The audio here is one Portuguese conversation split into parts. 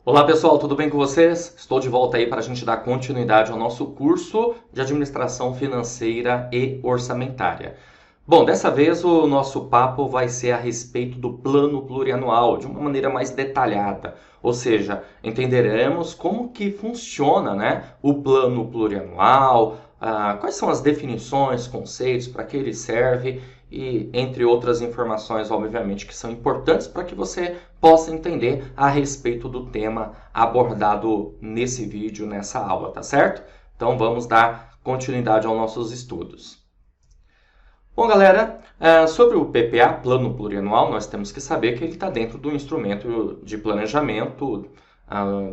Olá pessoal, tudo bem com vocês? Estou de volta aí para a gente dar continuidade ao nosso curso de Administração Financeira e Orçamentária. Bom, dessa vez o nosso papo vai ser a respeito do plano plurianual, de uma maneira mais detalhada. Ou seja, entenderemos como que funciona, né, o plano plurianual, quais são as definições, conceitos, para que ele serve e entre outras informações, obviamente, que são importantes para que você possa entender a respeito do tema abordado nesse vídeo, nessa aula, tá certo? Então vamos dar continuidade aos nossos estudos. Bom, galera, sobre o PPA, Plano Plurianual, nós temos que saber que ele está dentro do instrumento de planejamento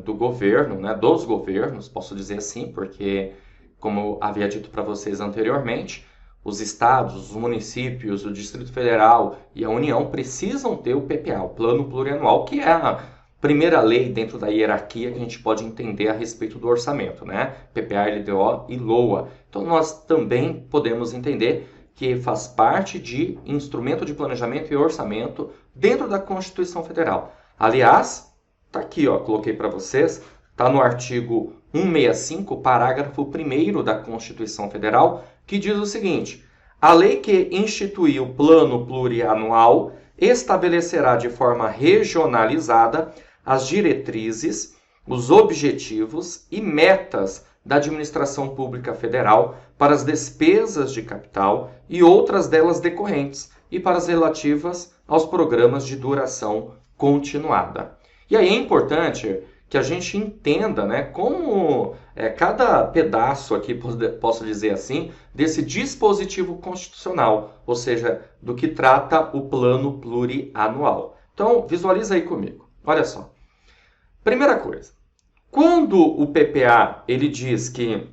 do governo, né, dos governos, posso dizer assim, porque, como eu havia dito para vocês anteriormente, os estados, os municípios, o Distrito Federal e a União precisam ter o PPA, o Plano Plurianual, que é a primeira lei dentro da hierarquia que a gente pode entender a respeito do orçamento, né? PPA, LDO e LOA. Então, nós também podemos entender que faz parte de instrumento de planejamento e orçamento dentro da Constituição Federal. Aliás, está aqui, ó, coloquei para vocês, está no artigo 165, parágrafo 1º da Constituição Federal, que diz o seguinte: a lei que institui o plano plurianual estabelecerá de forma regionalizada as diretrizes, os objetivos e metas da administração pública federal para as despesas de capital e outras delas decorrentes e para as relativas aos programas de duração continuada. E aí é importante que a gente entenda, né, como cada pedaço aqui, posso dizer assim, desse dispositivo constitucional, ou seja, do que trata o plano plurianual. Então, visualiza aí comigo. Olha só. Primeira coisa, quando o PPA ele diz que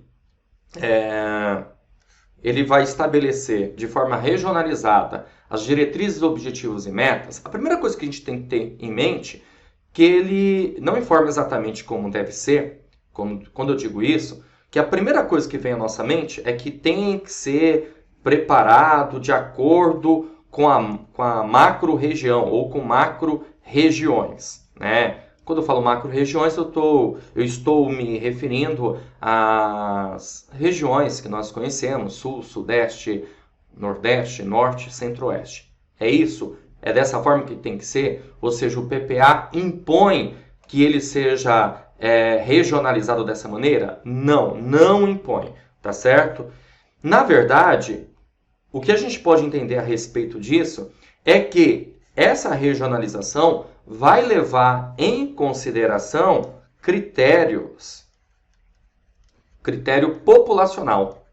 ele vai estabelecer de forma regionalizada as diretrizes, objetivos e metas, a primeira coisa que a gente tem que ter em mente é que ele não informa exatamente como deve ser, quando eu digo isso, que a primeira coisa que vem à nossa mente é que tem que ser preparado de acordo com a macro-região ou com macro-regiões, né? Quando eu falo macro-regiões, eu estou me referindo às regiões que nós conhecemos, Sul, Sudeste, Nordeste, Norte, Centro-Oeste. É isso? É dessa forma que tem que ser? Ou seja, o PPA impõe que ele seja regionalizado dessa maneira? Não, não impõe, tá certo? Na verdade, o que a gente pode entender a respeito disso é que essa regionalização vai levar em consideração critério populacional.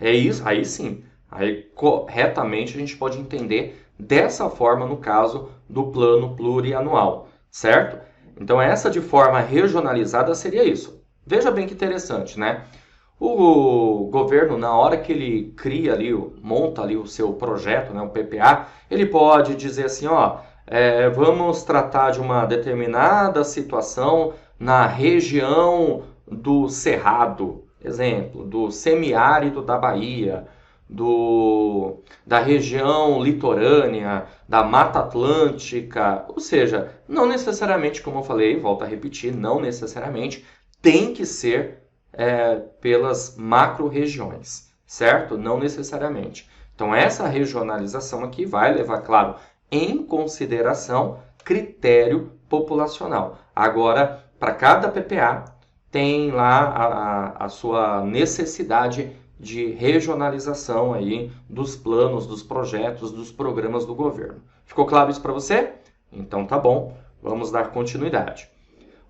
É isso, aí sim, aí corretamente a gente pode entender dessa forma no caso do plano plurianual, certo? Então essa de forma regionalizada seria isso. Veja bem que interessante, né? O governo, na hora que ele cria ali, monta ali o seu projeto, né, o PPA, ele pode dizer assim, ó, vamos tratar de uma determinada situação na região do Cerrado, exemplo, do semiárido da Bahia, da região litorânea, da Mata Atlântica, ou seja, não necessariamente, como eu falei, volto a repetir, não necessariamente tem que ser pelas macro-regiões, certo? Não necessariamente. Então, essa regionalização aqui vai levar, claro, em consideração critério populacional. Agora, para cada PPA, tem lá a sua necessidade de regionalização aí dos planos, dos projetos, dos programas do governo. Ficou claro isso para você? Então tá bom, vamos dar continuidade.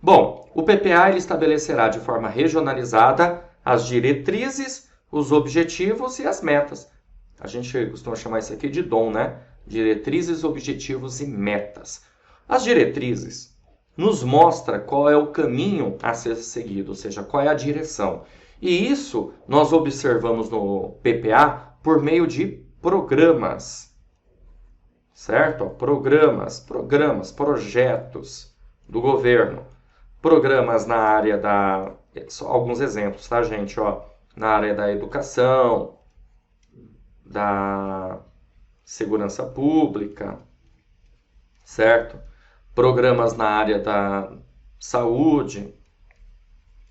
Bom, o PPA ele estabelecerá de forma regionalizada as diretrizes, os objetivos e as metas. A gente costuma chamar isso aqui de DOM, né? Diretrizes, objetivos e metas. As diretrizes nos mostra qual é o caminho a ser seguido, ou seja, qual é a direção. E isso nós observamos no PPA por meio de programas, certo? Programas, projetos do governo. Programas na área da... Só alguns exemplos, tá, gente? Ó, na área da educação, da segurança pública, certo? Programas na área da saúde,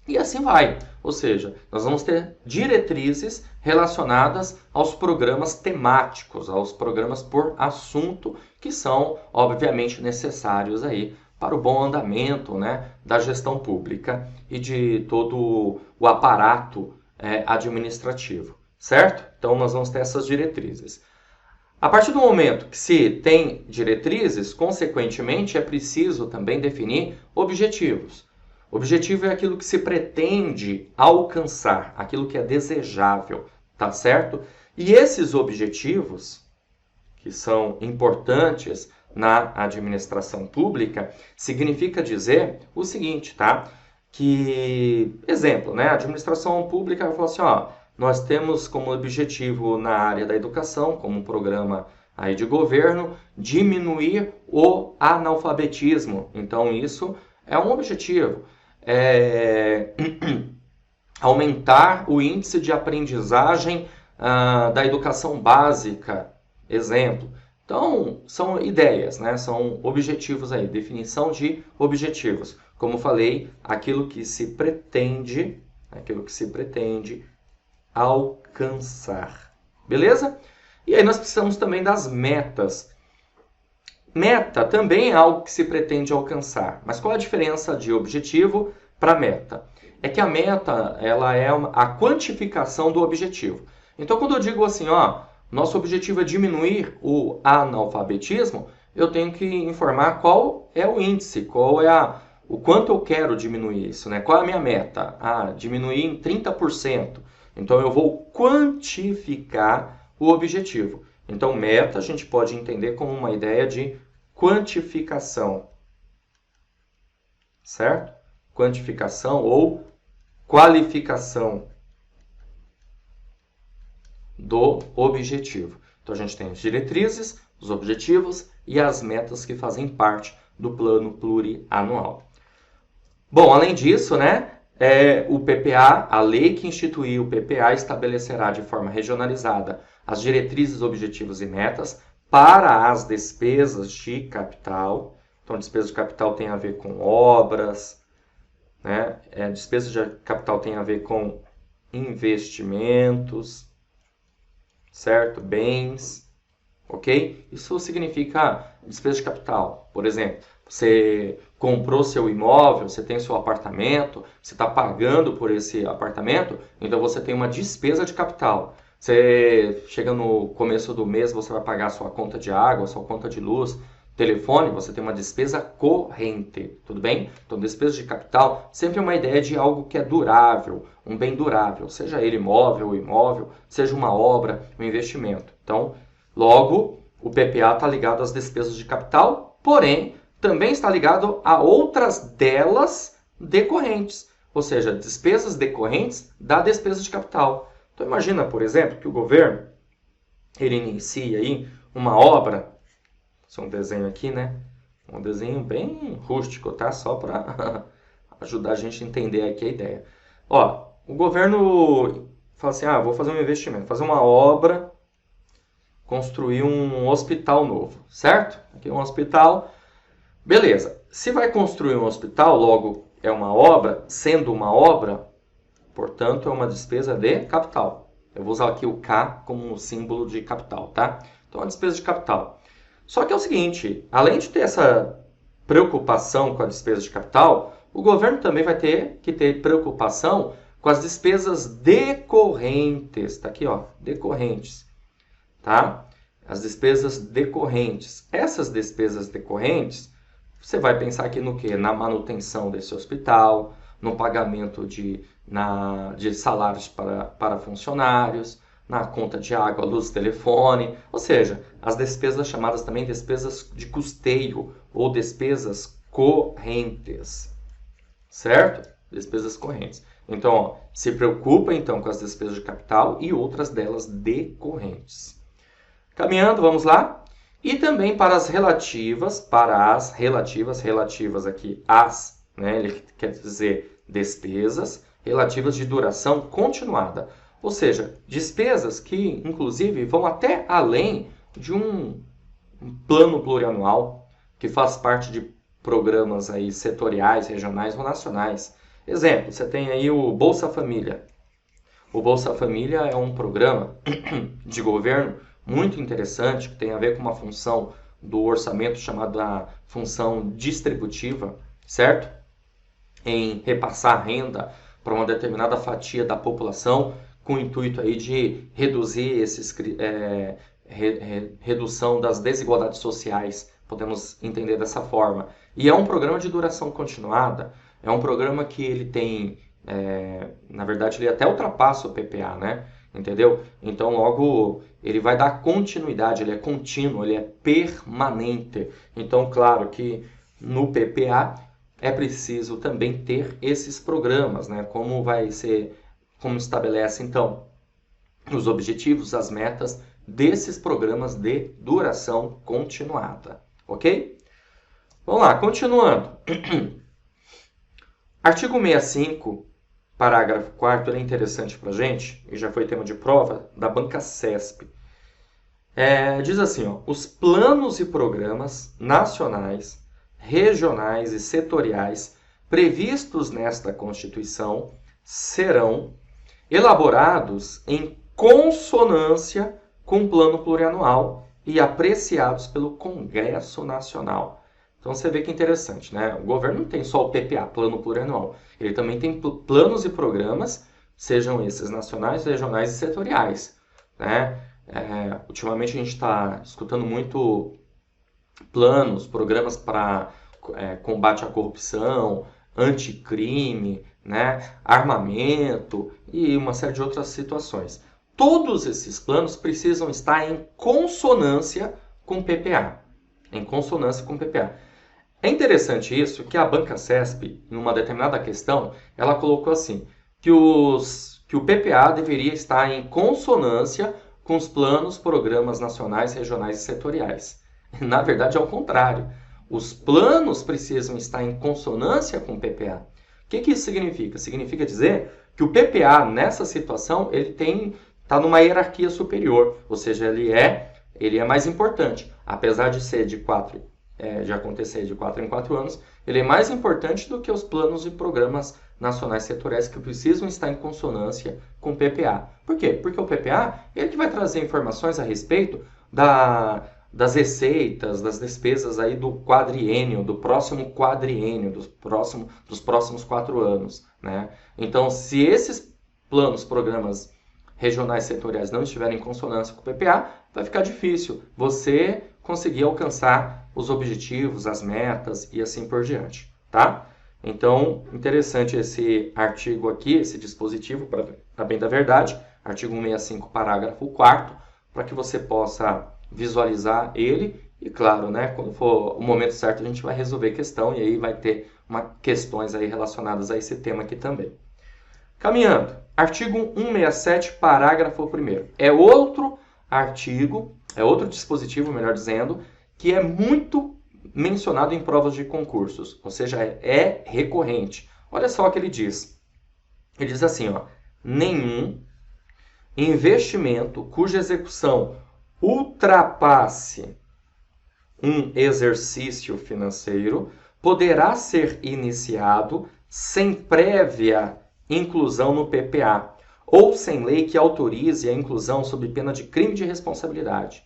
e assim vai. Ou seja, nós vamos ter diretrizes relacionadas aos programas temáticos, aos programas por assunto, que são, obviamente, necessários aí para o bom andamento, né, da gestão pública e de todo o aparato administrativo, certo? Então, nós vamos ter essas diretrizes. A partir do momento que se tem diretrizes, consequentemente, é preciso também definir objetivos. Objetivo é aquilo que se pretende alcançar, aquilo que é desejável, tá certo? E esses objetivos, que são importantes na administração pública, significa dizer o seguinte, tá? Que, exemplo, né? A administração pública vai falar assim, ó, nós temos como objetivo na área da educação, como um programa aí de governo, diminuir o analfabetismo. Então, isso é um objetivo. Aumentar o índice de aprendizagem da educação básica, exemplo. Então, são ideias, né? São objetivos aí, definição de objetivos. Como falei, aquilo que se pretende alcançar. Beleza? E aí nós precisamos também das metas. Meta também é algo que se pretende alcançar. Mas qual a diferença de objetivo para meta? É que a meta, ela é a quantificação do objetivo. Então, quando eu digo assim, ó, nosso objetivo é diminuir o analfabetismo, eu tenho que informar qual é o índice, o quanto eu quero diminuir isso, né? Qual é a minha meta? Diminuir em 30%. Então, eu vou quantificar o objetivo. Então, meta a gente pode entender como uma ideia de quantificação, certo? Quantificação ou qualificação do objetivo. Então, a gente tem as diretrizes, os objetivos e as metas que fazem parte do plano plurianual. Bom, além disso, né, o PPA, a lei que instituiu o PPA, estabelecerá de forma regionalizada as diretrizes, objetivos e metas para as despesas de capital. Então, despesa de capital tem a ver com obras, né? Despesa de capital tem a ver com investimentos, certo? Bens, ok? Isso significa despesa de capital. Por exemplo, você comprou seu imóvel, você tem seu apartamento, você está pagando por esse apartamento, então você tem uma despesa de capital. Você chega no começo do mês, você vai pagar sua conta de água, sua conta de luz, telefone, você tem uma despesa corrente, tudo bem? Então, despesa de capital sempre é uma ideia de algo que é durável, um bem durável, seja ele móvel ou imóvel, seja uma obra, um investimento. Então, logo, o PPA está ligado às despesas de capital, porém, também está ligado a outras delas decorrentes, ou seja, despesas decorrentes da despesa de capital. Então, imagina, por exemplo, que o governo ele inicia aí uma obra, isso é um desenho aqui, né? Um desenho bem rústico, tá? Só para ajudar a gente a entender aqui a ideia. Ó, o governo fala assim, vou fazer um investimento, fazer uma obra, construir um hospital novo, certo? Aqui é um hospital. Beleza, se vai construir um hospital, logo é uma obra, sendo uma obra, portanto é uma despesa de capital. Eu vou usar aqui o K como símbolo de capital, tá? Então é uma despesa de capital. Só que é o seguinte, além de ter essa preocupação com a despesa de capital, o governo também vai ter que ter preocupação com as despesas decorrentes. Tá aqui, ó, decorrentes, tá? As despesas decorrentes. Essas despesas decorrentes, você vai pensar aqui no quê? Na manutenção desse hospital, no pagamento de salários para funcionários, na conta de água, luz, telefone, ou seja, as despesas chamadas também despesas de custeio ou despesas correntes, certo? Despesas correntes. Então, ó, se preocupa então com as despesas de capital e outras delas decorrentes. Caminhando, vamos lá. E também para as relativas aqui, né? Ele quer dizer despesas relativas de duração continuada. Ou seja, despesas que, inclusive, vão até além de um plano plurianual, que faz parte de programas aí setoriais, regionais ou nacionais. Exemplo, você tem aí o Bolsa Família. O Bolsa Família é um programa de governo muito interessante, que tem a ver com uma função do orçamento chamada função distributiva, certo? Em repassar renda para uma determinada fatia da população, com o intuito aí de reduzir redução das desigualdades sociais, podemos entender dessa forma. E é um programa de duração continuada, é um programa que ele tem, na verdade, ele até ultrapassa o PPA, né? Entendeu? Então, logo, ele vai dar continuidade, ele é contínuo, ele é permanente. Então, claro que no PPA é preciso também ter esses programas, né? Como estabelece, então, os objetivos, as metas desses programas de duração continuada, ok? Vamos lá, continuando. Artigo 65, parágrafo 4º, ele é interessante para a gente, e já foi tema de prova da banca CESP. Diz assim, ó, os planos e programas nacionais, regionais e setoriais previstos nesta Constituição serão elaborados em consonância com o plano plurianual e apreciados pelo Congresso Nacional. Então você vê que interessante, né? O governo não tem só o PPA, plano plurianual. Ele também tem planos e programas, sejam esses nacionais, regionais e setoriais, né? Ultimamente a gente está escutando muito planos, programas para combate à corrupção, anticrime, né, armamento e uma série de outras situações. Todos esses planos precisam estar em consonância com o PPA. Em consonância com o PPA. É interessante isso, que a banca CESP, em uma determinada questão, ela colocou assim, que o PPA deveria estar em consonância com os planos, programas nacionais, regionais e setoriais. Na verdade, é o contrário. Os planos precisam estar em consonância com o PPA. O que isso significa? Significa dizer que o PPA, nessa situação, ele está numa hierarquia superior, ou seja, ele é mais importante. Apesar de ser de acontecer de 4 em 4 anos, ele é mais importante do que os planos e programas nacionais setoriais que precisam estar em consonância com o PPA. Por quê? Porque o PPA é ele que vai trazer informações a respeito das receitas, das despesas aí do quadriênio, do próximo quadriênio, dos próximos 4 anos, né? Então, se esses planos, programas regionais setoriais não estiverem em consonância com o PPA, vai ficar difícil você conseguir alcançar os objetivos, as metas e assim por diante, tá? Então, interessante esse artigo aqui, esse dispositivo, para bem da verdade, artigo 165, parágrafo 4º, para que você possa visualizar ele e, claro, né, quando for o momento certo, a gente vai resolver a questão e aí vai ter questões aí relacionadas a esse tema aqui também. Caminhando, artigo 167, parágrafo 1º. É outro artigo, é outro dispositivo, melhor dizendo, que é muito mencionado em provas de concursos, ou seja, é recorrente. Olha só o que ele diz. Ele diz assim, ó, nenhum investimento cuja execução ultrapasse um exercício financeiro poderá ser iniciado sem prévia inclusão no PPA ou sem lei que autorize a inclusão sob pena de crime de responsabilidade.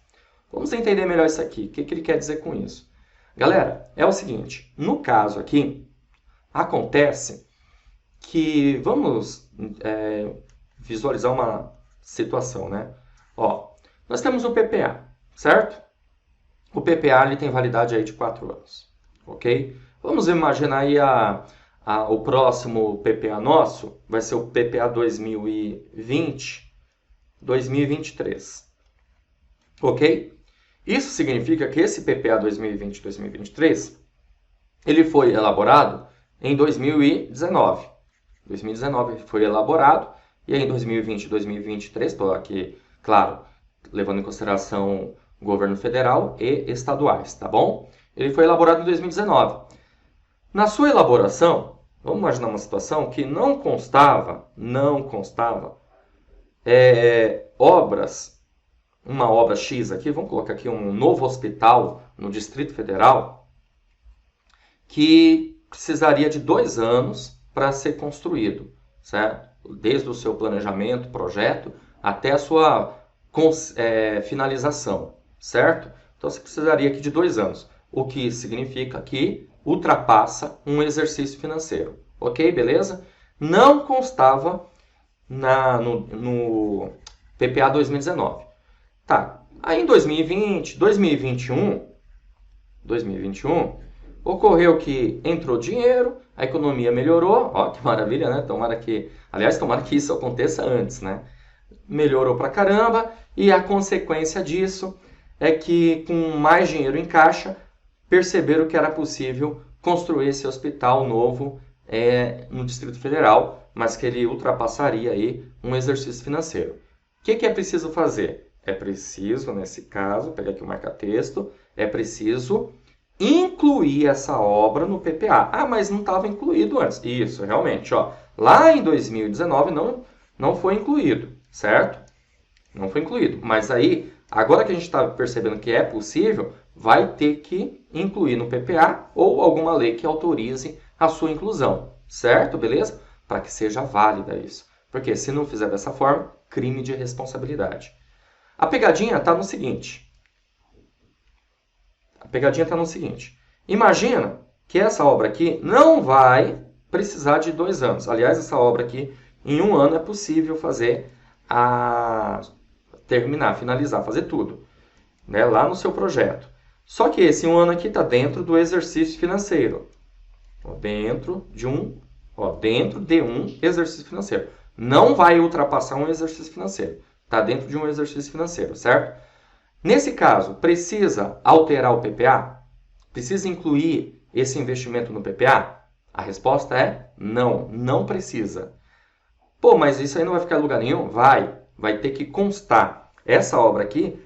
Vamos entender melhor isso aqui. O que ele quer dizer com isso? Galera, é o seguinte, no caso aqui, acontece que, vamos visualizar uma situação, né? Ó, nós temos o PPA, certo? O PPA ele tem validade aí de 4 anos, ok? Vamos imaginar aí o próximo PPA nosso, vai ser o PPA 2020-2023, ok? Isso significa que esse PPA 2020-2023, ele foi elaborado em 2019. 2019 foi elaborado, e aí em 2020-2023, estou aqui, claro, levando em consideração o governo federal e estaduais, tá bom? Ele foi elaborado em 2019. Na sua elaboração, vamos imaginar uma situação que não constava obras, uma obra X aqui, vamos colocar aqui um novo hospital no Distrito Federal, que precisaria de 2 anos para ser construído, certo? Desde o seu planejamento, projeto, até a sua finalização, certo? Então você precisaria aqui de 2 anos, o que significa que ultrapassa um exercício financeiro, ok? Beleza? Não constava no PPA 2019. Tá, aí em 2020, 2021, ocorreu que entrou dinheiro, a economia melhorou, ó, que maravilha, né? Tomara que isso aconteça antes, né? Melhorou pra caramba e a consequência disso é que com mais dinheiro em caixa, perceberam que era possível construir esse hospital novo no Distrito Federal, mas que ele ultrapassaria aí um exercício financeiro. O que é preciso fazer? É preciso, nesse caso, pegar aqui o marca-texto, é preciso incluir essa obra no PPA. Ah, mas não estava incluído antes. Isso, realmente, ó. Lá em 2019 não foi incluído, certo? Não foi incluído. Mas aí, agora que a gente está percebendo que é possível, vai ter que incluir no PPA ou alguma lei que autorize a sua inclusão, certo? Beleza? Para que seja válida isso. Porque se não fizer dessa forma, crime de responsabilidade. A pegadinha está no seguinte. Imagina que essa obra aqui não vai precisar de 2 anos. Aliás, essa obra aqui, em 1 ano é possível fazer terminar, finalizar, fazer tudo, né, lá no seu projeto. Só que esse 1 ano aqui está dentro do exercício financeiro. Dentro de um exercício financeiro. Não vai ultrapassar um exercício financeiro. Está dentro de um exercício financeiro, certo? Nesse caso, precisa alterar o PPA? Precisa incluir esse investimento no PPA? A resposta é não, não precisa. Pô, mas isso aí não vai ficar em lugar nenhum? Vai ter que constar. Essa obra aqui,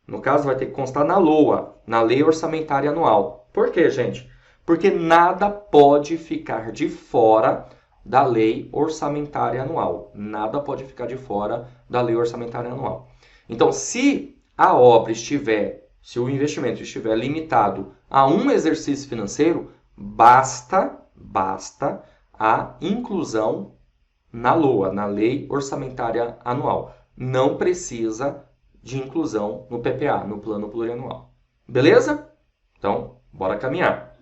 no caso, vai ter que constar na LOA, na Lei Orçamentária Anual. Por quê, gente? Porque nada pode ficar de fora da Lei Orçamentária Anual. Nada pode ficar de fora da Lei Orçamentária Anual. Então, se o investimento estiver limitado a um exercício financeiro, basta a inclusão na LOA, na Lei Orçamentária Anual. Não precisa de inclusão no PPA, no Plano Plurianual. Beleza? Então, bora caminhar.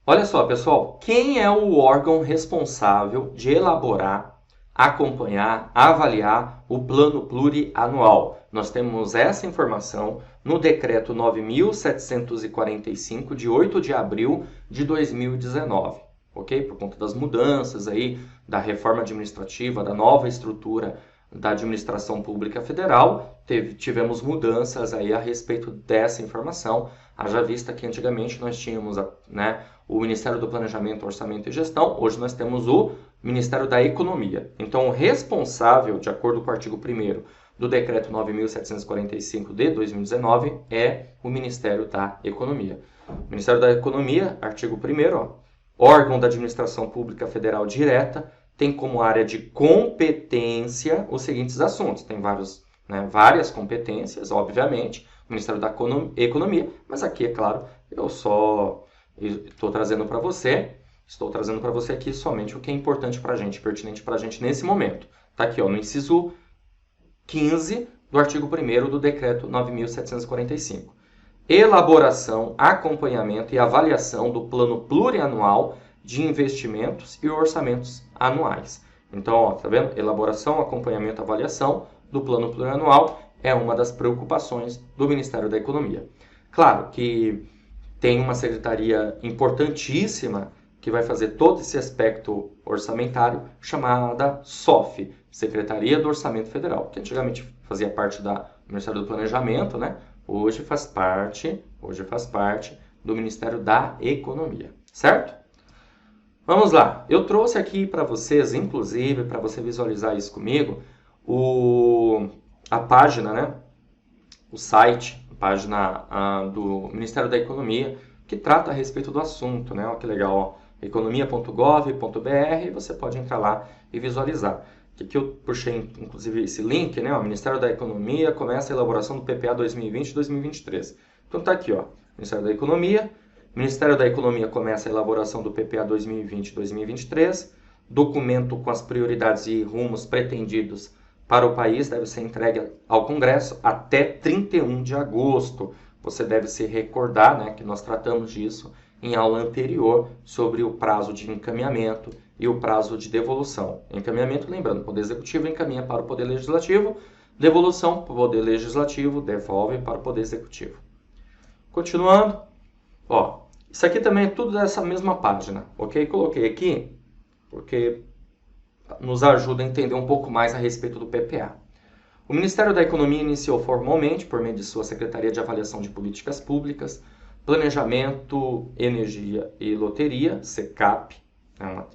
Olha só, pessoal, quem é o órgão responsável de elaborar, acompanhar, avaliar o Plano Plurianual? Nós temos essa informação no Decreto 9.745, de 8 de abril de 2019, ok? Por conta das mudanças aí, da reforma administrativa, da nova estrutura da administração pública federal, tivemos mudanças aí a respeito dessa informação, haja vista que antigamente nós tínhamos o Ministério do Planejamento, Orçamento e Gestão, hoje nós temos o Ministério da Economia. Então, o responsável, de acordo com o artigo 1º do Decreto 9.745 de 2019, é o Ministério da Economia. Ministério da Economia, artigo 1º, órgão da administração pública federal direta, tem como área de competência os seguintes assuntos. Tem várias competências, obviamente, o Ministério da Economia, mas aqui, é claro, eu estou trazendo para você aqui somente o que é importante para a gente, pertinente para a gente nesse momento. Está aqui, ó, no inciso 15 do artigo 1º do Decreto 9.745. Elaboração, acompanhamento e avaliação do Plano Plurianual de investimentos e orçamentos anuais. Então, ó, tá vendo? Elaboração, acompanhamento e avaliação do Plano Plurianual é uma das preocupações do Ministério da Economia. Claro que tem uma secretaria importantíssima que vai fazer todo esse aspecto orçamentário, chamada SOF, Secretaria do Orçamento Federal, que antigamente fazia parte do Ministério do Planejamento, né? Hoje faz parte do Ministério da Economia, certo? Vamos lá, eu trouxe aqui para vocês, inclusive, para você visualizar isso comigo, a página, né? O site, a página do Ministério da Economia, que trata a respeito do assunto, né? Olha que legal, ó. economia.gov.br, você pode entrar lá e visualizar. Aqui eu puxei, inclusive, esse link, né? O Ministério da Economia começa a elaboração do PPA 2020 e 2023. Então tá aqui, ó, Ministério da Economia, O Ministério da Economia começa a elaboração do PPA 2020-2023. Documento com as prioridades e rumos pretendidos para o país deve ser entregue ao Congresso até 31 de agosto. Você deve se recordar, né, que nós tratamos disso em aula anterior sobre o prazo de encaminhamento e o prazo de devolução. Encaminhamento, lembrando, o Poder Executivo encaminha para o Poder Legislativo, devolução, o Poder Legislativo devolve para o Poder Executivo. Continuando, ó, isso aqui também é tudo dessa mesma página, ok? Coloquei aqui porque nos ajuda a entender um pouco mais a respeito do PPA. O Ministério da Economia iniciou formalmente, por meio de sua Secretaria de Avaliação de Políticas Públicas, Planejamento, Energia e Loteria, SECAP.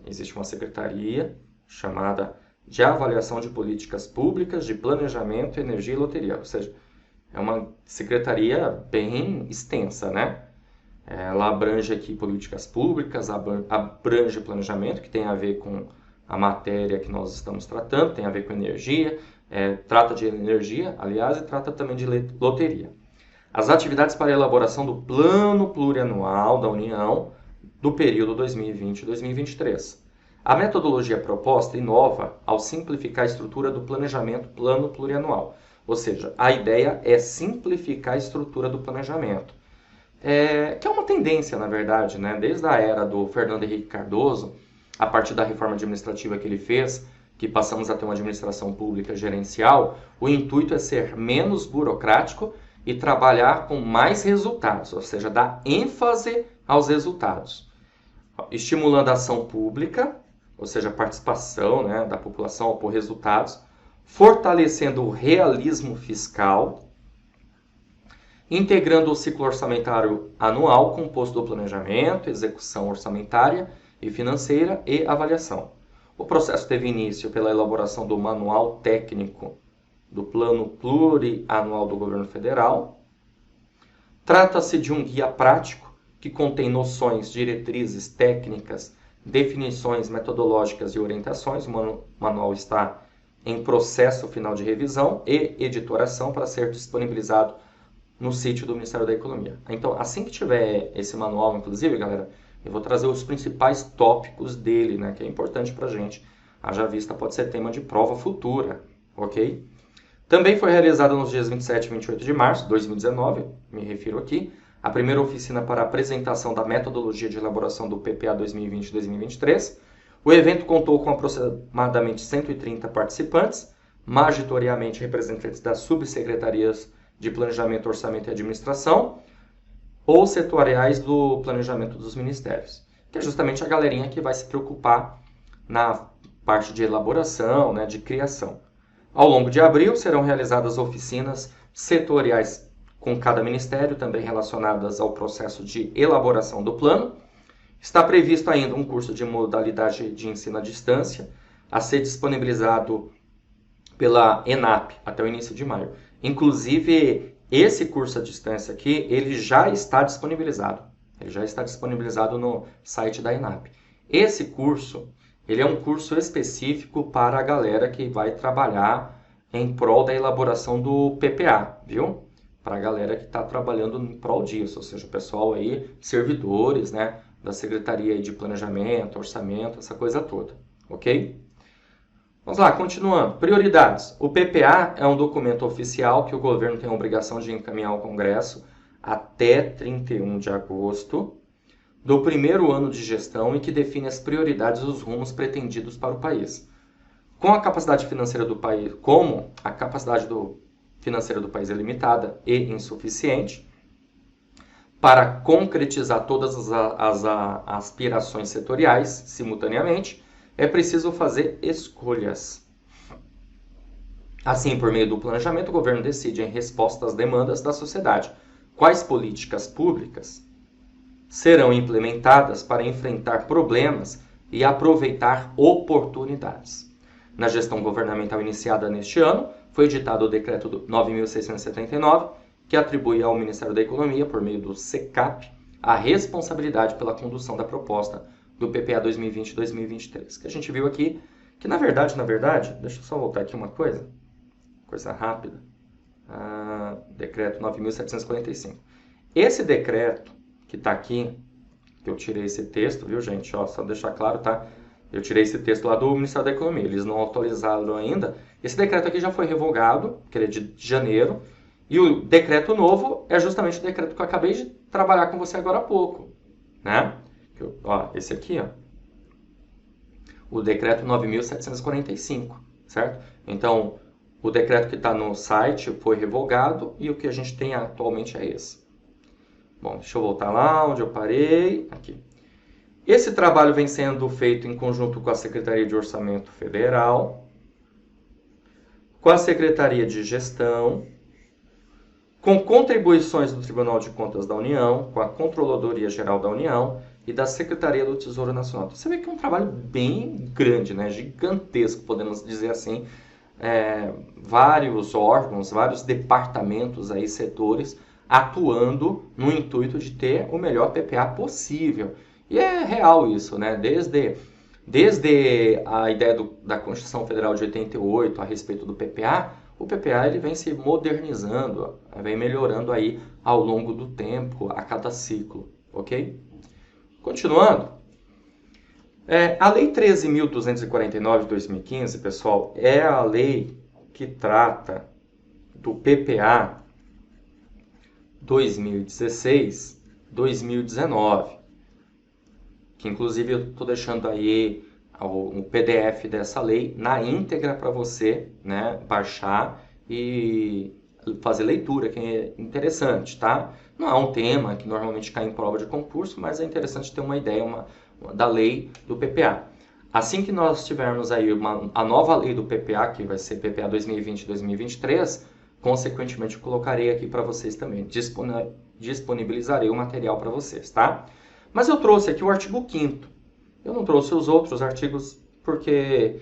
Existe uma secretaria chamada de Avaliação de Políticas Públicas, de Planejamento, Energia e Loteria. Ou seja, é uma secretaria bem extensa, né? Ela abrange aqui políticas públicas, abrange planejamento, que tem a ver com a matéria que nós estamos tratando, tem a ver com energia, trata de energia, aliás, e trata também de loteria. As atividades para a elaboração do Plano Plurianual da União do período 2020-2023. A metodologia proposta inova ao simplificar a estrutura do planejamento Plano Plurianual. Ou seja, a ideia é simplificar a estrutura do planejamento. Que é uma tendência, na verdade, né? Desde a era do Fernando Henrique Cardoso, a partir da reforma administrativa que ele fez, que passamos a ter uma administração pública gerencial, o intuito é ser menos burocrático e trabalhar com mais resultados, ou seja, dar ênfase aos resultados. Estimulando a ação pública, ou seja, a participação, né, da população por resultados, fortalecendo o realismo fiscal, integrando o ciclo orçamentário anual composto do planejamento, execução orçamentária e financeira e avaliação. O processo teve início pela elaboração do Manual Técnico do Plano Plurianual do Governo Federal. Trata-se de um guia prático que contém noções, diretrizes, técnicas, definições metodológicas e orientações. O manual está em processo final de revisão e editoração para ser disponibilizado no sítio do Ministério da Economia. Então, assim que tiver esse manual, inclusive, galera, eu vou trazer os principais tópicos dele, né, que é importante para a gente. Haja vista, pode ser tema de prova futura, ok? Também foi realizada nos dias 27 e 28 de março de 2019, me refiro aqui, a primeira oficina para apresentação da metodologia de elaboração do PPA 2020-2023. O evento contou com aproximadamente 130 participantes, majoritariamente representantes das subsecretarias de Planejamento, Orçamento e Administração, ou setoriais do planejamento dos ministérios, que é justamente a galerinha que vai se preocupar na parte de elaboração, né, de criação. Ao longo de abril serão realizadas oficinas setoriais com cada ministério, também relacionadas ao processo de elaboração do plano. Está previsto ainda um curso de modalidade de ensino à distância, a ser disponibilizado pela ENAP até o início de maio. Inclusive, esse curso à distância aqui, ele já está disponibilizado. Ele já está disponibilizado no site da ENAP. Esse curso, ele é um curso específico para a galera que vai trabalhar em prol da elaboração do PPA, viu? Para a galera que está trabalhando em prol disso, ou seja, o pessoal aí, servidores, né, da Secretaria de Planejamento, Orçamento, essa coisa toda, ok? Vamos lá, continuando. Prioridades. O PPA é um documento oficial que o governo tem a obrigação de encaminhar ao Congresso até 31 de agosto do primeiro ano de gestão e que define as prioridades e os rumos pretendidos para o país. Como a capacidade financeira do país é limitada e insuficiente, para concretizar todas as aspirações setoriais simultaneamente, é preciso fazer escolhas. Assim, por meio do planejamento, o governo decide, em resposta às demandas da sociedade, quais políticas públicas serão implementadas para enfrentar problemas e aproveitar oportunidades. Na gestão governamental iniciada neste ano, foi editado o Decreto 9.679, que atribui ao Ministério da Economia, por meio do SECAP, a responsabilidade pela condução da proposta do PPA 2020-2023, que a gente viu aqui, que na verdade, deixa eu só voltar aqui uma coisa rápida, Decreto 9.745. Esse decreto que está aqui, que eu tirei esse texto, viu, gente? Ó, só deixar claro, tá? Eu tirei esse texto lá do Ministério da Economia, eles não autorizaram ainda. Esse decreto aqui já foi revogado, que ele é de janeiro, e o decreto novo é justamente o decreto que eu acabei de trabalhar com você agora há pouco, né? Ó, esse aqui, ó, o decreto 9.745, certo? Então, o decreto que está no site foi revogado e o que a gente tem atualmente é esse. Bom, deixa eu voltar lá onde eu parei. Aqui. Esse trabalho vem sendo feito em conjunto com a Secretaria de Orçamento Federal, com a Secretaria de Gestão, com contribuições do Tribunal de Contas da União, com a Controladoria Geral da União e da Secretaria do Tesouro Nacional. Então, você vê que é um trabalho bem grande, né? Gigantesco, podemos dizer assim. Vários órgãos, vários departamentos, aí, setores, atuando no intuito de ter o melhor PPA possível. E é real isso, né? Desde a ideia da Constituição Federal de 88 a respeito do PPA, o PPA ele vem se modernizando, vem melhorando aí ao longo do tempo, a cada ciclo, ok? Continuando, a Lei 13.249 de 2015, pessoal, é a lei que trata do PPA 2016-2019, que inclusive eu estou deixando aí o PDF dessa lei na íntegra para você, né, baixar e fazer leitura, que é interessante, tá? Não é um tema que normalmente cai em prova de concurso, mas é interessante ter uma ideia da lei do PPA. Assim que nós tivermos aí a nova lei do PPA, que vai ser PPA 2020-2023, consequentemente eu colocarei aqui para vocês também, disponibilizarei o material para vocês, tá? Mas eu trouxe aqui o artigo 5º. Eu não trouxe os outros artigos porque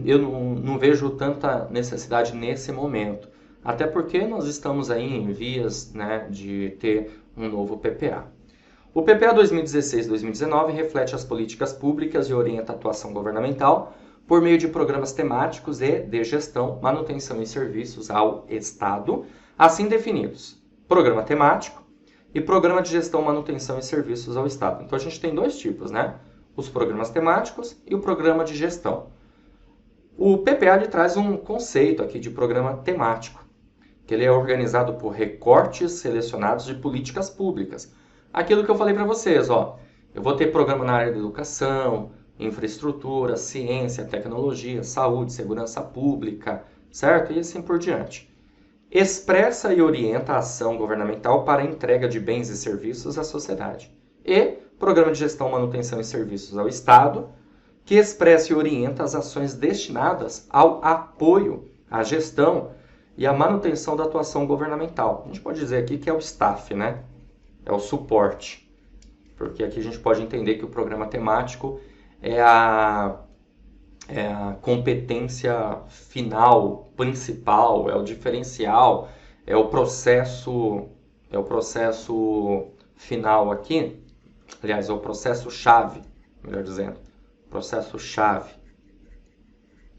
eu não vejo tanta necessidade nesse momento. Até porque nós estamos aí em vias, né, de ter um novo PPA. O PPA 2016-2019 reflete as políticas públicas e orienta a atuação governamental por meio de programas temáticos e de gestão, manutenção e serviços ao Estado, assim definidos: programa temático e programa de gestão, manutenção e serviços ao Estado. Então a gente tem dois tipos, né? Os programas temáticos e o programa de gestão. O PPA ele traz um conceito aqui de programa temático, que ele é organizado por recortes selecionados de políticas públicas. Aquilo que eu falei para vocês, ó, eu vou ter programa na área da educação, infraestrutura, ciência, tecnologia, saúde, segurança pública, certo? E assim por diante. Expressa e orienta a ação governamental para a entrega de bens e serviços à sociedade. E programa de gestão, manutenção e serviços ao Estado, que expressa e orienta as ações destinadas ao apoio, à gestão e à manutenção da atuação governamental. A gente pode dizer aqui que é o staff, né? É o suporte. Porque aqui a gente pode entender que o programa temático é a competência final, principal, é o diferencial, é o processo final aqui. Aliás, é o processo-chave, melhor dizendo. Processo-chave,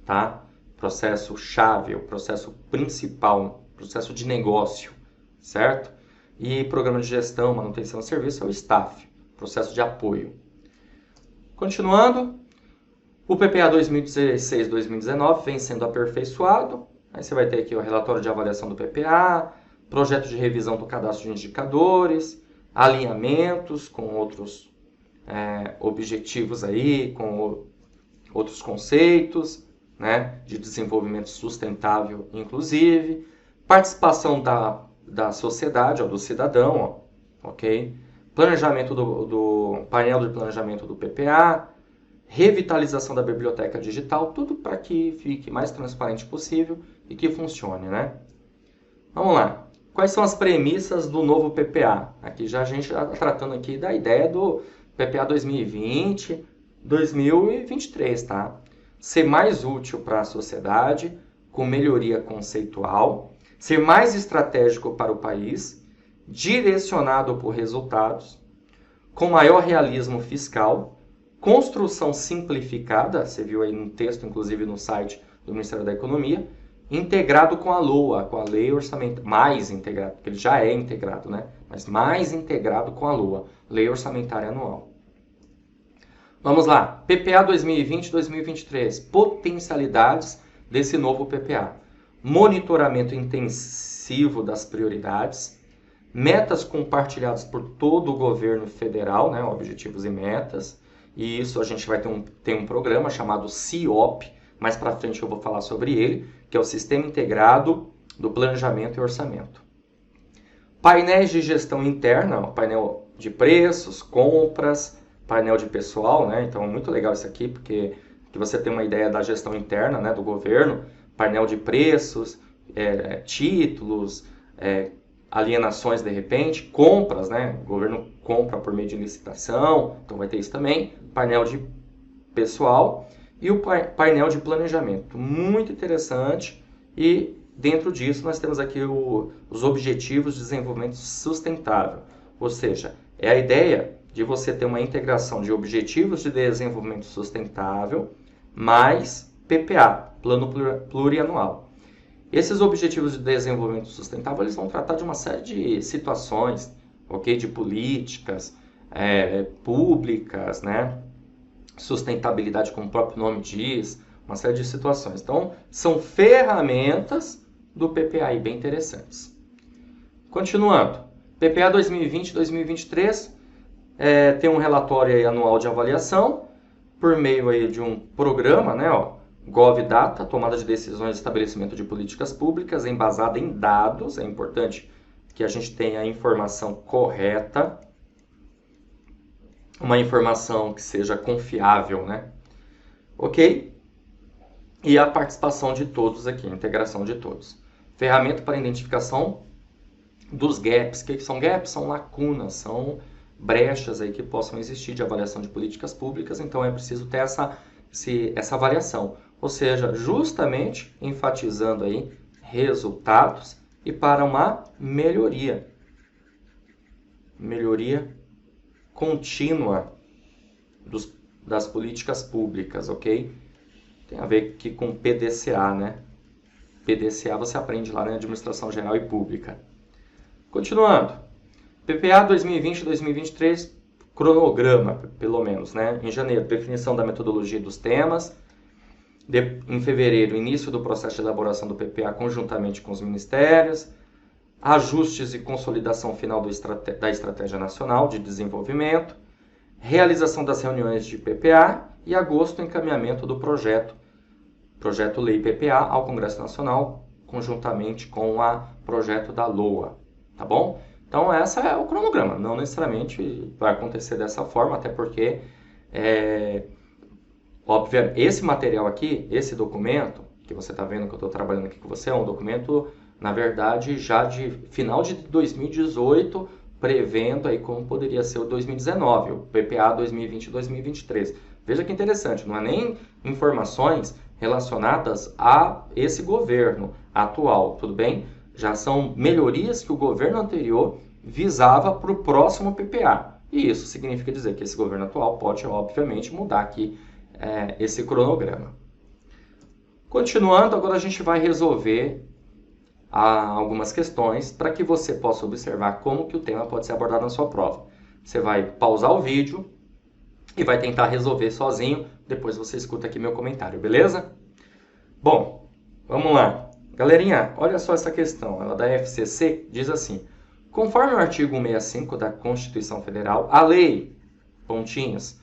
tá? Processo-chave, o processo principal, processo de negócio, certo? E programa de gestão, manutenção e serviço é o staff, processo de apoio. Continuando, o PPA 2016-2019 vem sendo aperfeiçoado. Aí você vai ter aqui o relatório de avaliação do PPA, projeto de revisão do cadastro de indicadores, alinhamentos com outros objetivos aí, com outros conceitos, né, de desenvolvimento sustentável, inclusive, participação da sociedade, do cidadão, ok? Planejamento do painel de planejamento do PPA, revitalização da biblioteca digital, tudo para que fique mais transparente possível e que funcione, né? Vamos lá. Quais são as premissas do novo PPA? Aqui já a gente está tratando aqui da ideia do PPA 2020, 2023, tá? Ser mais útil para a sociedade, com melhoria conceitual, ser mais estratégico para o país, direcionado por resultados, com maior realismo fiscal, construção simplificada, você viu aí no texto, inclusive no site do Ministério da Economia, integrado com a LOA, com a Lei Orçamentária, mais integrado, porque ele já é integrado, né? Mas mais integrado com a LOA, Lei Orçamentária Anual. Vamos lá, PPA 2020-2023, potencialidades desse novo PPA. Monitoramento intensivo das prioridades, metas compartilhadas por todo o governo federal, né, objetivos e metas, e isso a gente vai ter um programa chamado CIOP, mais para frente eu vou falar sobre ele, que é o Sistema Integrado do Planejamento e Orçamento. Painéis de gestão interna, painel de preços, compras, painel de pessoal, né? Então, muito legal isso aqui, porque você tem uma ideia da gestão interna, né, do governo, painel de preços, títulos, alienações de repente, compras, né? O governo compra por meio de licitação, então vai ter isso também, painel de pessoal e o painel de planejamento. Muito interessante, e dentro disso nós temos aqui os Objetivos de Desenvolvimento Sustentável, ou seja, é a ideia de você ter uma integração de Objetivos de Desenvolvimento Sustentável mais PPA, Plano Plurianual. Esses Objetivos de Desenvolvimento Sustentável eles vão tratar de uma série de situações, okay, de políticas públicas, né? Sustentabilidade, como o próprio nome diz, uma série de situações. Então, são ferramentas do PPA aí, bem interessantes. Continuando, PPA 2020-2023 tem um relatório aí anual de avaliação por meio aí de um programa, né, GovData, tomada de decisões de estabelecimento de políticas públicas embasada em dados. É importante que a gente tenha a informação correta, uma informação que seja confiável, né? Ok? E a participação de todos aqui, a integração de todos. Ferramenta para identificação dos gaps. O que são gaps? São lacunas, são brechas aí que possam existir de avaliação de políticas públicas, então é preciso ter essa avaliação. Ou seja, justamente enfatizando aí resultados e para uma melhoria. Melhoria contínua das políticas públicas, ok? Tem a ver aqui com PDCA, né? PDCA você aprende lá na Administração Geral e Pública. Continuando. PPA 2020-2023, cronograma, pelo menos, né? Em janeiro, definição da metodologia dos temas. Em fevereiro, início do processo de elaboração do PPA conjuntamente com os ministérios. Ajustes e consolidação final da Estratégia Nacional de Desenvolvimento. Realização das reuniões de PPA. E agosto, encaminhamento do projeto Lei PPA ao Congresso Nacional, conjuntamente com o projeto da LOA. Tá bom? Então, essa é o cronograma. Não necessariamente vai acontecer dessa forma, até porque, obviamente, esse material aqui, esse documento, que você está vendo que eu estou trabalhando aqui com você, é um documento, na verdade, já de final de 2018, prevendo aí como poderia ser o 2019, o PPA 2020-2023. Veja que interessante, não é nem informações relacionadas a esse governo atual, tudo bem? Já são melhorias que o governo anterior visava para o próximo PPA. E isso significa dizer que esse governo atual pode, obviamente, mudar aqui esse cronograma. Continuando, agora a gente vai resolver algumas questões para que você possa observar como que o tema pode ser abordado na sua prova. Você vai pausar o vídeo e vai tentar resolver sozinho, depois você escuta aqui meu comentário, beleza? Bom, vamos lá. Galerinha, olha só essa questão, ela da FCC diz assim: conforme o artigo 165 da Constituição Federal, a lei, pontinhos,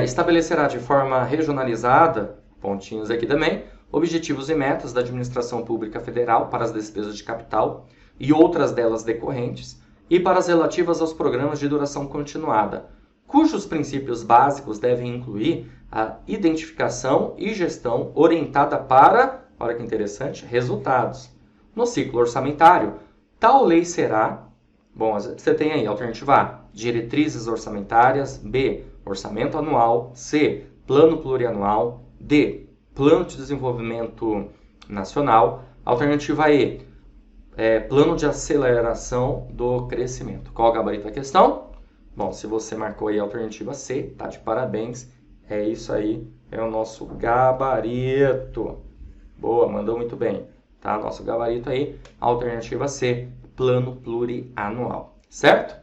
estabelecerá de forma regionalizada, pontinhos aqui também, objetivos e metas da administração pública federal para as despesas de capital e outras delas decorrentes, e para as relativas aos programas de duração continuada, cujos princípios básicos devem incluir a identificação e gestão orientada para, olha que interessante, resultados. No ciclo orçamentário, tal lei será, bom, você tem aí, alternativa A, diretrizes orçamentárias, B, orçamento anual, C, plano plurianual, D, plano de desenvolvimento nacional, alternativa E, plano de aceleração do crescimento. Qual o gabarito da questão? Bom, se você marcou aí a alternativa C, tá de parabéns. É isso aí, é o nosso gabarito. Boa, mandou muito bem. Tá? Nosso gabarito aí, alternativa C, plano plurianual. Certo?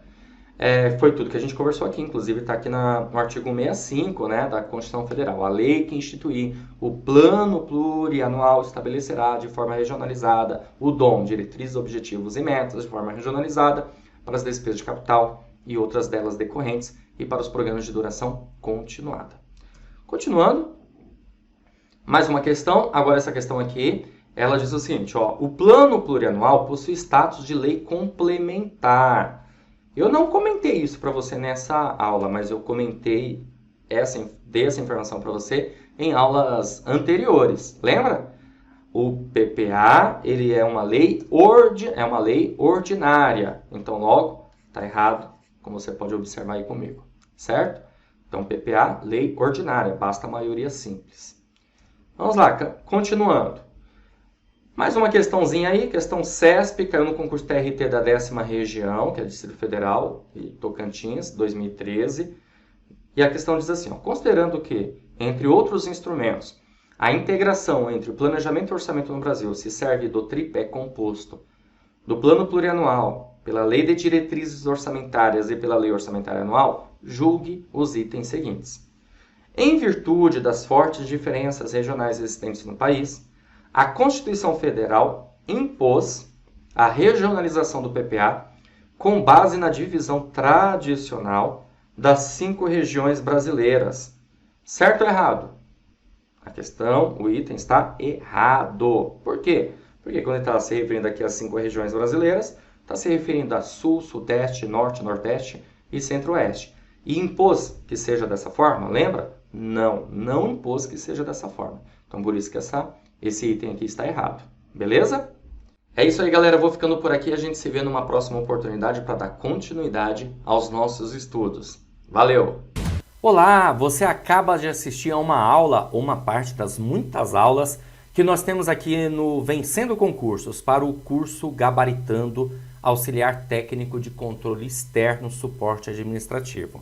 Foi tudo que a gente conversou aqui, inclusive está aqui no artigo 65, né, da Constituição Federal. A lei que instituir o plano plurianual estabelecerá de forma regionalizada o DOM, diretrizes, objetivos e metas de forma regionalizada para as despesas de capital e outras delas decorrentes e para os programas de duração continuada. Continuando, mais uma questão, agora essa questão aqui, ela diz o seguinte, ó, o plano plurianual possui status de lei complementar. Eu não comentei isso para você nessa aula, mas eu dei essa informação para você em aulas anteriores. Lembra? O PPA, ele é uma lei ordinária. Então, logo, está errado, como você pode observar aí comigo. Certo? Então, PPA, lei ordinária. Basta a maioria simples. Vamos lá, continuando. Mais uma questãozinha aí, questão CESP, caiu no concurso TRT da 10ª região, que é Distrito Federal e Tocantins, 2013. E a questão diz assim, ó, considerando que, entre outros instrumentos, a integração entre o planejamento e orçamento no Brasil se serve do tripé composto do plano plurianual, pela lei de diretrizes orçamentárias e pela lei orçamentária anual, julgue os itens seguintes. Em virtude das fortes diferenças regionais existentes no país, a Constituição Federal impôs a regionalização do PPA com base na divisão tradicional das 5 regiões brasileiras. Certo ou errado? A questão, o item está errado. Por quê? Porque quando ele está se referindo aqui às 5 regiões brasileiras, está se referindo a Sul, Sudeste, Norte, Nordeste e Centro-Oeste. E impôs que seja dessa forma? Lembra? Não impôs que seja dessa forma. Então, por isso que esse item aqui está errado. Beleza? É isso aí, galera. Eu vou ficando por aqui. A gente se vê numa próxima oportunidade para dar continuidade aos nossos estudos. Valeu! Olá! Você acaba de assistir a uma aula, ou uma parte das muitas aulas, que nós temos aqui no Vencendo Concursos, para o curso Gabaritando Auxiliar Técnico de Controle Externo Suporte Administrativo.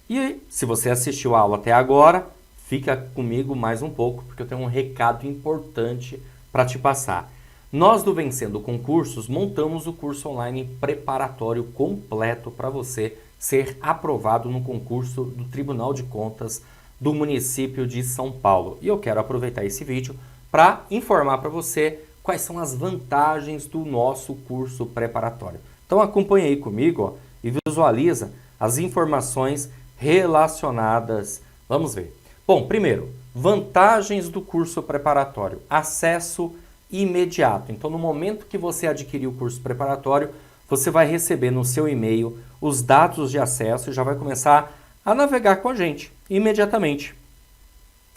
E se você assistiu a aula até agora, fica comigo mais um pouco, porque eu tenho um recado importante para te passar. Nós do Vencendo Concursos montamos o curso online preparatório completo para você ser aprovado no concurso do Tribunal de Contas do município de São Paulo. E eu quero aproveitar esse vídeo para informar para você quais são as vantagens do nosso curso preparatório. Então acompanhe aí comigo, ó, e visualiza as informações relacionadas. Vamos ver. Bom, primeiro, vantagens do curso preparatório. Acesso imediato. Então, no momento que você adquirir o curso preparatório, você vai receber no seu e-mail os dados de acesso e já vai começar a navegar com a gente imediatamente.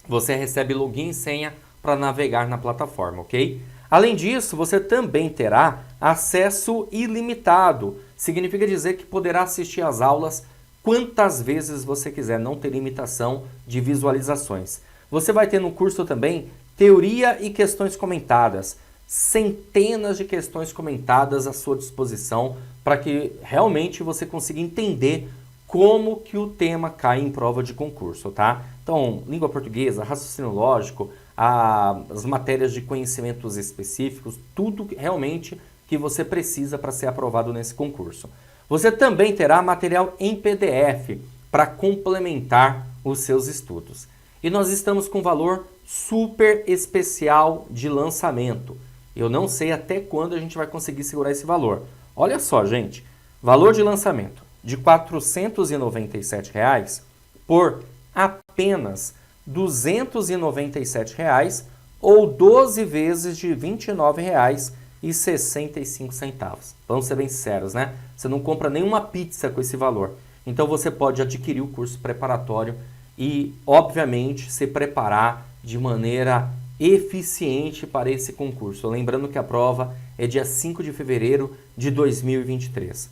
Você recebe login e senha para navegar na plataforma, ok? Além disso, você também terá acesso ilimitado. Significa dizer que poderá assistir às aulas quantas vezes você quiser, não tem limitação de visualizações. Você vai ter no curso também teoria e questões comentadas, centenas de questões comentadas à sua disposição para que realmente você consiga entender como que o tema cai em prova de concurso, tá? Então, língua portuguesa, raciocínio lógico, as matérias de conhecimentos específicos, tudo realmente que você precisa para ser aprovado nesse concurso. Você também terá material em PDF para complementar os seus estudos. E nós estamos com valor super especial de lançamento. Eu não sei até quando a gente vai conseguir segurar esse valor. Olha só, gente, valor de lançamento de R$ 497 por apenas R$ 297 ou 12 vezes de R$ 29,65. Vamos ser bem sinceros, né? Você não compra nenhuma pizza com esse valor. Então você pode adquirir o curso preparatório e, obviamente, se preparar de maneira eficiente para esse concurso. Lembrando que a prova é dia 5 de fevereiro de 2023.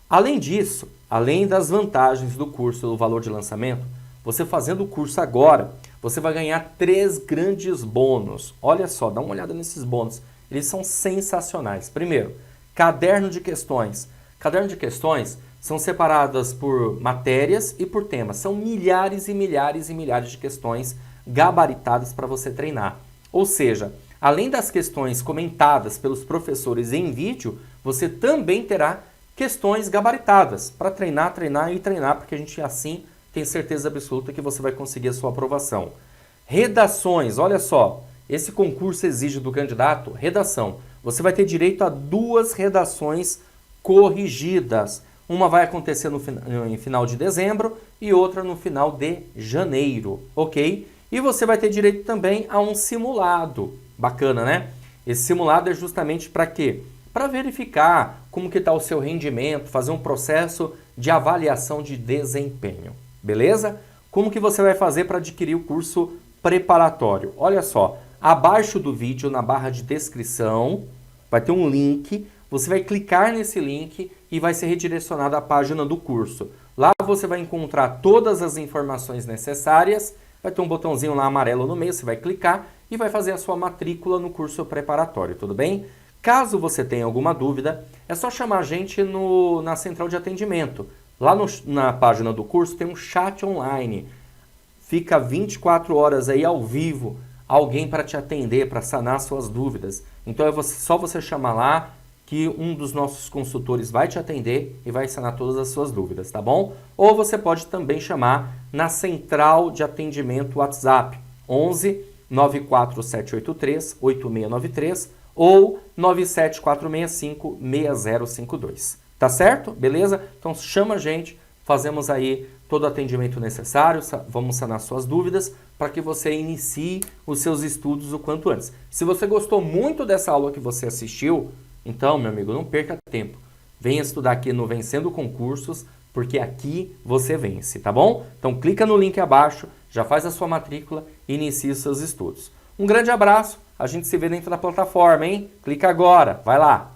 Além disso, além das vantagens do curso do valor de lançamento, você fazendo o curso agora, você vai ganhar 3 grandes bônus. Olha só, dá uma olhada nesses bônus. Eles são sensacionais. Primeiro, caderno de questões. Caderno de questões são separadas por matérias e por temas. São milhares e milhares e milhares de questões gabaritadas para você treinar. Ou seja, além das questões comentadas pelos professores em vídeo, você também terá questões gabaritadas para treinar, treinar e treinar, porque a gente assim tem certeza absoluta que você vai conseguir a sua aprovação. Redações, olha só, esse concurso exige do candidato redação. Você vai ter direito a 2 redações corrigidas. Uma vai acontecer em final de dezembro e outra no final de janeiro, ok? E você vai ter direito também a um simulado. Bacana, né? Esse simulado é justamente para quê? Para verificar como que está o seu rendimento, fazer um processo de avaliação de desempenho. Beleza? Como que você vai fazer para adquirir o curso preparatório? Olha só, abaixo do vídeo, na barra de descrição, vai ter um link. Você vai clicar nesse link e vai ser redirecionado à página do curso. Lá você vai encontrar todas as informações necessárias. Vai ter um botãozinho lá amarelo no meio, você vai clicar e vai fazer a sua matrícula no curso preparatório, tudo bem? Caso você tenha alguma dúvida, é só chamar a gente na central de atendimento. Lá na página do curso tem um chat online. Fica 24 horas aí ao vivo, alguém para te atender, para sanar suas dúvidas. Então só você chamar lá que um dos nossos consultores vai te atender e vai sanar todas as suas dúvidas, tá bom? Ou você pode também chamar na central de atendimento WhatsApp 11 94783 8693 ou 97465 6052. Tá certo? Beleza? Então chama a gente, fazemos aí todo o atendimento necessário, vamos sanar suas dúvidas para que você inicie os seus estudos o quanto antes. Se você gostou muito dessa aula que você assistiu, então, meu amigo, não perca tempo. Venha estudar aqui no Vencendo Concursos, porque aqui você vence, tá bom? Então clica no link abaixo, já faz a sua matrícula e inicie os seus estudos. Um grande abraço, a gente se vê dentro da plataforma, hein? Clica agora, vai lá!